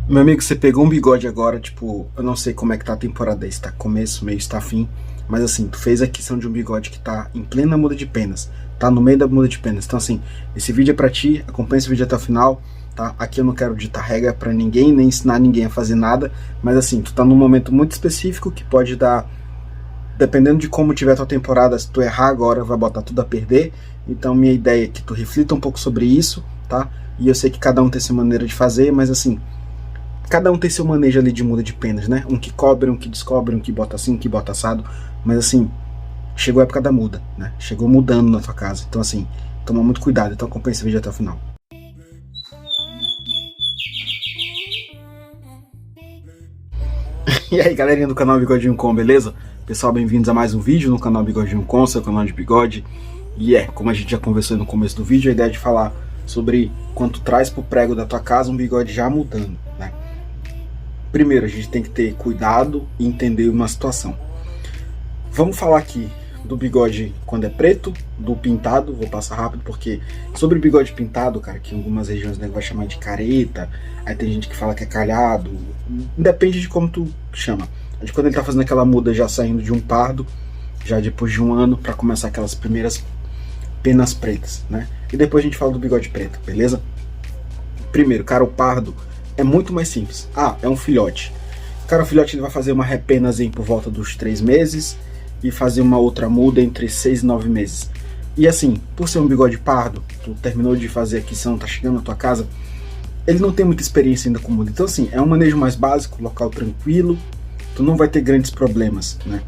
Meu amigo, você pegou um bigode agora, tipo, eu não sei como é que tá a temporada aí, se tá começo, meio, se tá fim, mas assim, tu fez a aquisição de um bigode que tá em plena muda de penas, tá no meio da muda de penas, então assim, esse vídeo é pra ti, acompanha esse vídeo até o final, tá? Aqui eu não quero ditar regra pra ninguém, nem ensinar ninguém a fazer nada, mas assim, tu tá num momento muito específico que pode dar, dependendo de como tiver a tua temporada, se tu errar agora, vai botar tudo a perder, então minha ideia é que tu reflita um pouco sobre isso, tá? E eu sei que cada um tem sua maneira de fazer, mas assim, cada um tem seu manejo ali de muda de penas, né? Um que cobre, um que descobre, um que bota assim, um que bota assado. Mas assim, chegou a época da muda, né? Chegou mudando na tua casa. Então assim, toma muito cuidado. Então acompanha esse vídeo até o final. E aí, galerinha do canal Bigodinho Com, beleza? Pessoal, bem-vindos a mais um vídeo no canal Bigodinho Com, seu canal de bigode. E como a gente já conversou no começo do vídeo, a ideia é de falar sobre quanto traz pro prego da tua casa um bigode já mudando, né? Primeiro, a gente tem que ter cuidado e entender uma situação. Vamos falar aqui do bigode quando é preto, do pintado, vou passar rápido porque sobre o bigode pintado, cara, que em algumas regiões o nego vai chamar de careta, aí tem gente que fala que é calhado, depende de como tu chama. A gente, quando ele tá fazendo aquela muda já saindo de um pardo, já depois de um ano, para começar aquelas primeiras penas pretas, né? E depois a gente fala do bigode preto, beleza? Primeiro, cara, o pardo é muito mais simples. É um filhote. Cara, o filhote ele vai fazer uma repenazinha por volta dos 3 meses e fazer uma outra muda entre 6 e 9 meses. E assim, por ser um bigode pardo, tu terminou de fazer aqui, você não tá chegando na tua casa, ele não tem muita experiência ainda com muda. Então assim, é um manejo mais básico, local tranquilo, tu não vai ter grandes problemas, né?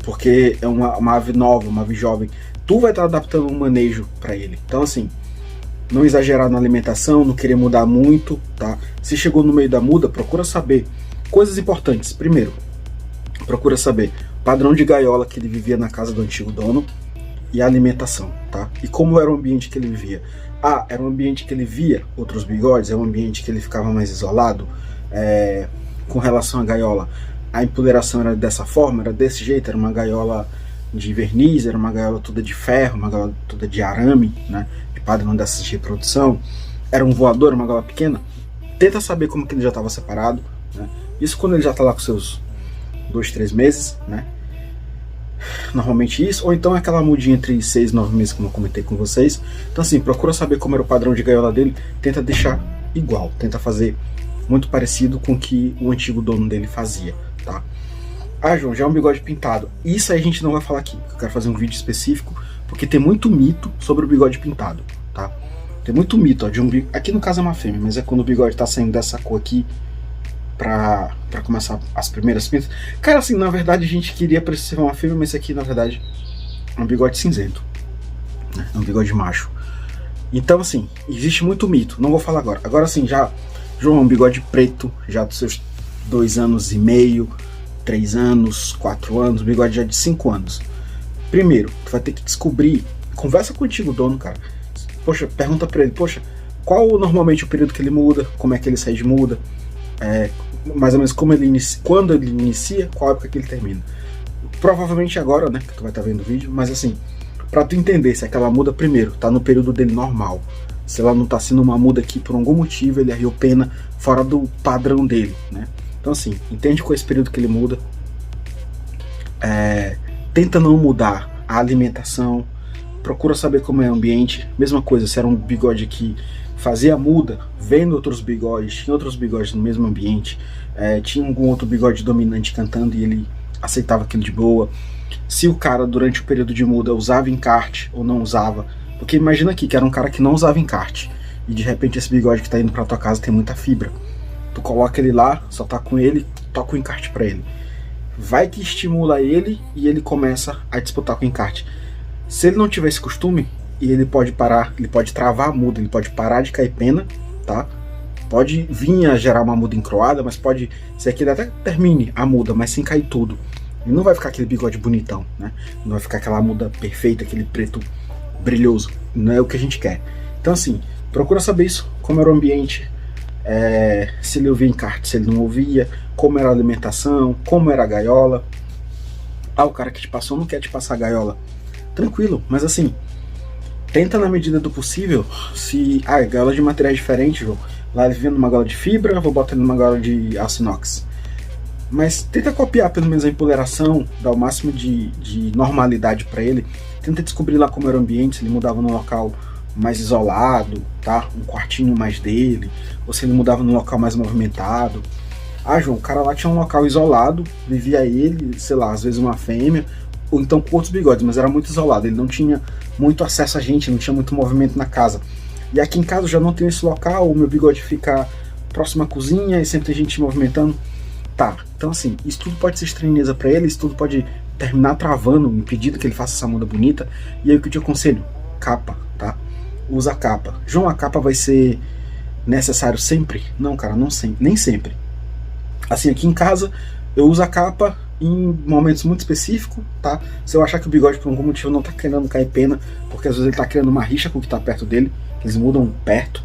Porque é uma ave nova, uma ave jovem. Tu vai estar adaptando um manejo para ele. Então assim, não exagerar na alimentação, não querer mudar muito, tá? Se chegou no meio da muda, procura saber coisas importantes. Primeiro, procura saber o padrão de gaiola que ele vivia na casa do antigo dono e a alimentação, tá? E como era o ambiente que ele vivia. Era um ambiente que ele via outros bigodes, é um ambiente que ele ficava mais isolado, com relação à gaiola. A empoderação era dessa forma, era desse jeito, era uma gaiola de verniz, era uma gaiola toda de ferro, uma gaiola toda de arame, né? Padrão dessa de reprodução, era um voador, uma gaiola pequena. Tenta saber como que ele já estava separado, né? Isso quando ele já está lá com seus 2, 3 meses, né? Normalmente isso, ou então é aquela mudinha entre 6 e 9 meses, como eu comentei com vocês. Então assim, procura saber como era o padrão de gaiola dele, tenta deixar igual, tenta fazer muito parecido com o que o antigo dono dele fazia, tá? João, já é um bigode pintado. Isso aí a gente não vai falar aqui, eu quero fazer um vídeo específico, porque tem muito mito sobre o bigode pintado, tá? Tem muito mito, ó, de um bigode... Aqui no caso é uma fêmea, mas é quando o bigode tá saindo dessa cor aqui pra começar as primeiras pintas. Cara, assim, na verdade a gente queria pra ser uma fêmea, mas esse aqui, na verdade, é um bigode cinzento, né? É um bigode macho. Então, assim, existe muito mito, não vou falar agora. Agora, assim, João, é um bigode preto, já dos seus 2 anos e meio, 3 anos, 4 anos, bigode já de 5 anos. Primeiro, tu vai ter que descobrir, conversa contigo, dono, cara. Poxa, pergunta pra ele, poxa, qual normalmente o período que ele muda, como é que ele sai de muda, mais ou menos como ele inicia, quando ele inicia, qual época que ele termina. Provavelmente agora, né, que tu vai estar vendo o vídeo, mas assim, pra tu entender se aquela muda, primeiro, tá no período dele normal. Se ela não tá sendo uma muda que por algum motivo ele arriou pena fora do padrão dele, né. Então assim, entende qual é esse período que ele muda. Tenta não mudar a alimentação, procura saber como é o ambiente. Mesma coisa, se era um bigode que fazia muda, vendo outros bigodes, tinha outros bigodes no mesmo ambiente, tinha algum outro bigode dominante cantando e ele aceitava aquilo de boa. Se o cara durante o período de muda usava encarte ou não usava, porque imagina aqui que era um cara que não usava encarte e de repente esse bigode que tá indo pra tua casa tem muita fibra. Tu coloca ele lá, só tá com ele, toca o encarte pra ele. Vai que estimula ele e ele começa a disputar com o encarte. Se ele não tiver esse costume, ele pode parar, ele pode travar a muda, ele pode parar de cair pena, tá? Pode vir a gerar uma muda encroada, mas pode ser que ele até termine a muda, mas sem cair tudo. E não vai ficar aquele bigode bonitão, né? Não vai ficar aquela muda perfeita, aquele preto brilhoso. Não é o que a gente quer. Então assim, procura saber isso, como era o ambiente, se ele ouvia encarte, se ele não ouvia, como era a alimentação, como era a gaiola. O cara que te passou não quer te passar a gaiola. Tranquilo, mas assim, tenta na medida do possível, se gaiola de materiais diferentes, João, Lá ele vivendo numa gaiola de fibra, vou botar ele numa gaiola de aço inox. Mas tenta copiar pelo menos a empoleração, dar o máximo de normalidade para ele. Tenta descobrir lá como era o ambiente, se ele mudava num local mais isolado, tá? Um quartinho mais dele, ou se ele mudava num local mais movimentado. Ah, João, o cara lá tinha um local isolado, vivia ele, sei lá, às vezes uma fêmea, ou então com outros bigodes, mas era muito isolado, ele não tinha muito acesso a gente, não tinha muito movimento na casa. E aqui em casa eu já não tenho esse local, o meu bigode fica próximo à cozinha e sempre tem gente se movimentando. Tá, então assim, isso tudo pode ser estranheza para ele, isso tudo pode terminar travando, impedindo que ele faça essa muda bonita. E aí o que eu te aconselho? Capa, tá? Usa capa. João, a capa vai ser necessário sempre? Não, cara, não sempre, nem sempre. Assim, aqui em casa eu uso a capa em momentos muito específicos, tá? Se eu achar que o bigode por algum motivo não tá querendo cair pena, porque às vezes ele tá criando uma rixa com o que tá perto dele, eles mudam perto.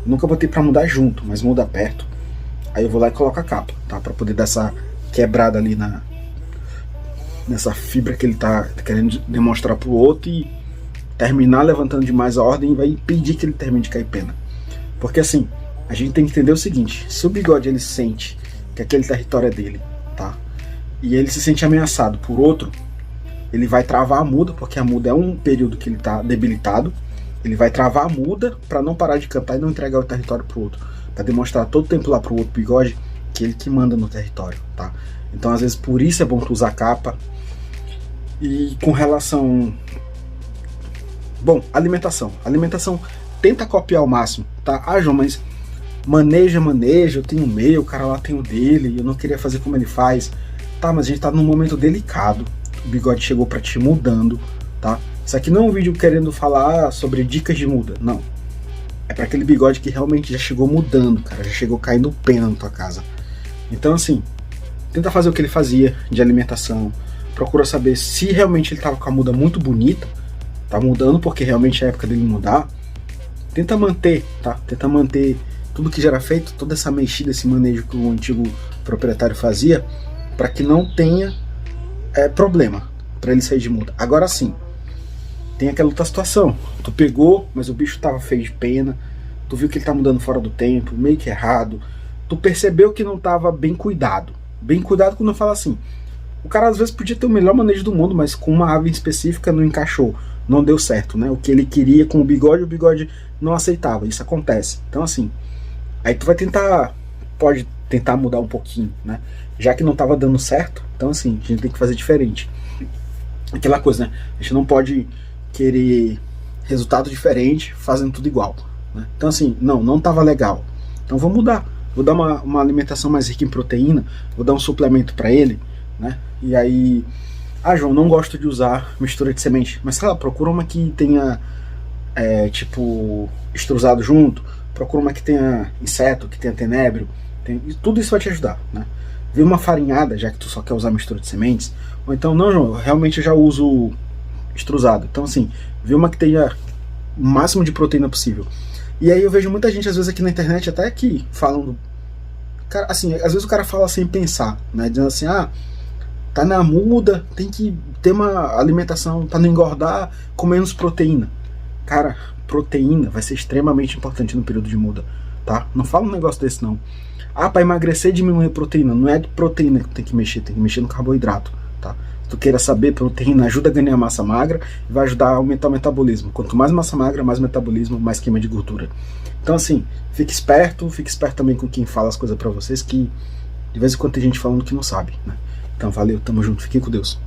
Nunca botei pra mudar junto, mas muda perto. Aí eu vou lá e coloco a capa, tá? Pra poder dar essa quebrada ali nessa fibra que ele tá querendo demonstrar pro outro e terminar levantando demais a ordem e vai impedir que ele termine de cair pena. Porque assim, a gente tem que entender o seguinte: se o bigode ele sente que aquele território é dele, tá? E ele se sente ameaçado por outro, ele vai travar a muda, porque a muda é um período que ele tá debilitado. Ele vai travar a muda para não parar de cantar e não entregar o território pro outro, para demonstrar todo o tempo lá pro outro bigode que ele que manda no território, tá? Então às vezes por isso é bom tu usar capa. E com relação, bom, alimentação tenta copiar ao máximo, tá? Ah, João, mas maneja, eu tenho o meu, o cara lá tem o dele, eu não queria fazer como ele faz. Tá, mas a gente tá num momento delicado, o bigode chegou pra ti mudando, tá? Isso aqui não é um vídeo querendo falar sobre dicas de muda, não. É para aquele bigode que realmente já chegou mudando, cara, já chegou caindo pena na tua casa. Então assim, tenta fazer o que ele fazia de alimentação, procura saber se realmente ele tava com a muda muito bonita, tá mudando porque realmente é a época dele mudar. Tenta manter, tá? Tenta manter tudo que já era feito, toda essa mexida, esse manejo que o antigo proprietário fazia, para que não tenha problema para ele sair de muda. Agora sim, tem aquela outra situação, tu pegou, mas o bicho tava feio de pena, tu viu que ele tá mudando fora do tempo, meio que errado, tu percebeu que não tava bem cuidado quando eu falo assim, o cara às vezes podia ter o melhor manejo do mundo, mas com uma ave específica não encaixou, não deu certo, né? O que ele queria com o bigode não aceitava, isso acontece. Então assim, aí tu vai pode tentar mudar um pouquinho, né? Já que não tava dando certo, então assim, a gente tem que fazer diferente. Aquela coisa, né? A gente não pode querer resultado diferente fazendo tudo igual, né? Então assim, não tava legal, então vou mudar, vou dar uma alimentação mais rica em proteína, vou dar um suplemento para ele, né? E aí, ah, João, não gosto de usar mistura de semente, mas sei lá, procura uma que tenha tipo extrusado junto, procura uma que tenha inseto, que tenha tenebro, tudo isso vai te ajudar, né? Vê uma farinhada, já que tu só quer usar mistura de sementes, ou então, não, João, realmente eu já uso extrusado. Então assim, vê uma que tenha o máximo de proteína possível. E aí eu vejo muita gente às vezes aqui na internet, até aqui, falando, cara, assim, às vezes o cara fala sem pensar, né, dizendo assim, ah, tá na muda, tem que ter uma alimentação para não engordar com menos proteína. Cara, proteína vai ser extremamente importante no período de muda, tá? Não fala um negócio desse não. Ah, para emagrecer diminuir a proteína, não é de proteína que tem que mexer no carboidrato, tá? Se tu queira saber, proteína ajuda a ganhar massa magra e vai ajudar a aumentar o metabolismo. Quanto mais massa magra, mais metabolismo, mais queima de gordura. Então assim, fique esperto também com quem fala as coisas para vocês, que de vez em quando tem gente falando que não sabe, né? Então valeu, tamo junto, fiquem com Deus.